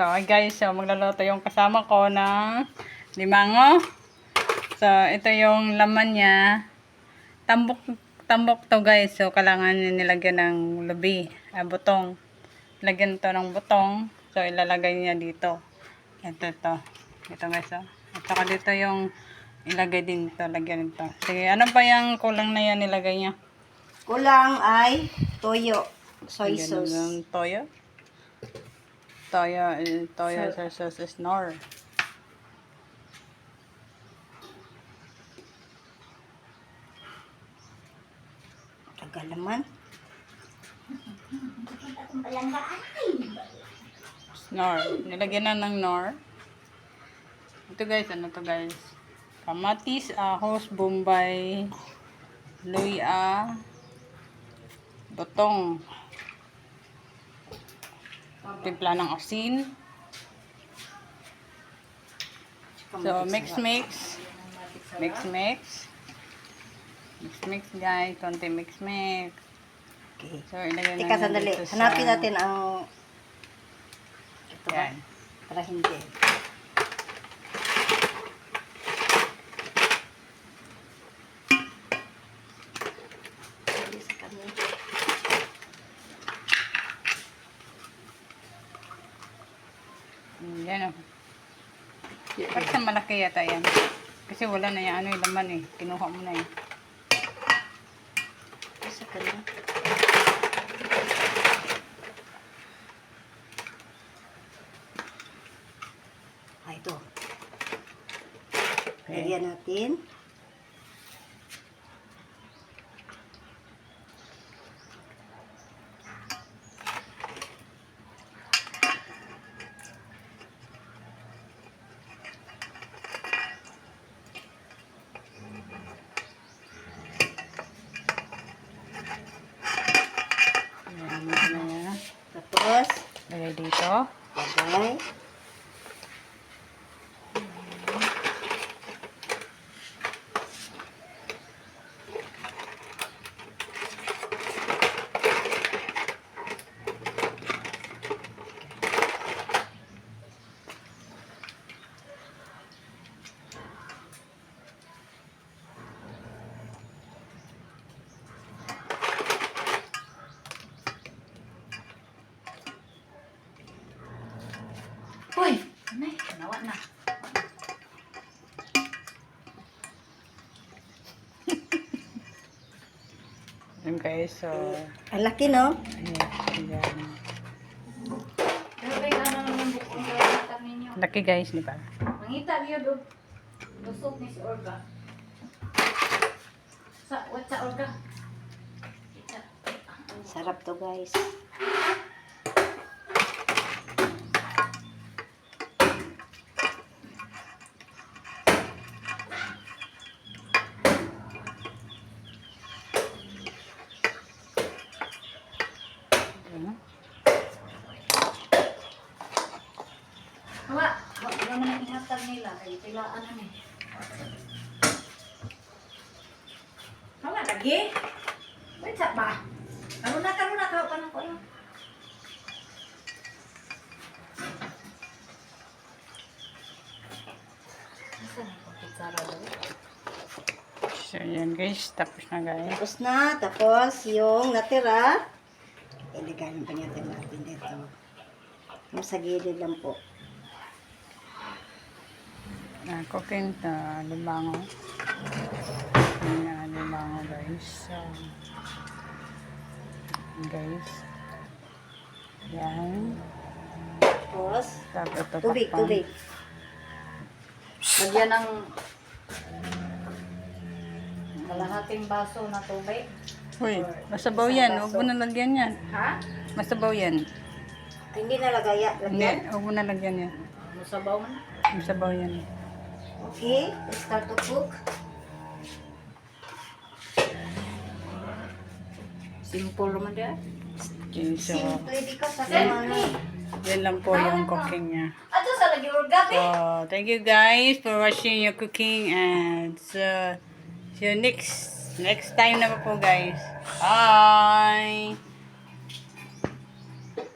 So, guys, so magluluto yung kasama ko ng limango. So, ito yung laman niya. Tambok to guys. So, kailangan nilagyan ng lubi. Butong. Lagyan to ng butong. So, ilalagay niya dito. Ito. Ito guys. Oh. At saka dito yung ilagay din to. Lagyan ito. Sige, ano pa yung kulang na yan nilagay niya? Kulang ay toyo. Soy Lagyan sauce. ng toyo. Toyo sauce is nor. Tagal naman. Nor. Nilagyan na ng nor. Ito guys, ano to guys? Kamatis, ahos, bombay, luya, botong. Timpla ng asin. So, mix. Mix guys. Konti mix. Okay. So, ilagay na Teka, sandali. dito sa... Hanapin natin ang... Ito ba? Yan. Para hindi. Yan o. Parang sa malaki yata yan. Kasi wala na yan. Ano yung laman eh. Kinuha mo na eh. Isa ka na. Ito. Okay. Lagyan natin. Yan. Tapos, Lagay dito. lagay. Hoy! Nay, nawa na. Yan guys. So, Ang laki, no? ayan. Pero kaya ano naman bukong sa lahat ninyo. Laki guys, di ba? Mangita niyo do. Lusot ni si Orga. What sa Orga? Sarap to, guys. Ayan. Hawa, wag naman ang ihatag nila. Kaya tilaan na eh. Hawa, lagi? Wait, sa ba? Karuna, kaho pa ng kulo. Saan ang kutsara doon? So, yan guys. Tapos na guys. Tapos na. Tapos, yung natira, ilagay pa natin dito. Yung sa gilid lang po. Cooking limango. Yan limango guys. So, guys. Yan. Tapos, Tapos ito tubig. Lagyan ng kalahating baso na tubig. Uy, masabaw yan. Huwag mo na lagyan yan. Ha? Masabaw yan. Hindi na lagyan. Hindi, huwag mo na lagyan yan. Musabaw man. Masabaw yan. Okay, let's start to cook. Simple naman dia. Okay, so, Simple because sa yan lang po yung cooking niya. Ato sa lagi orgabi. So, thank you guys for watching your cooking and so, see you next time na po guys. Bye!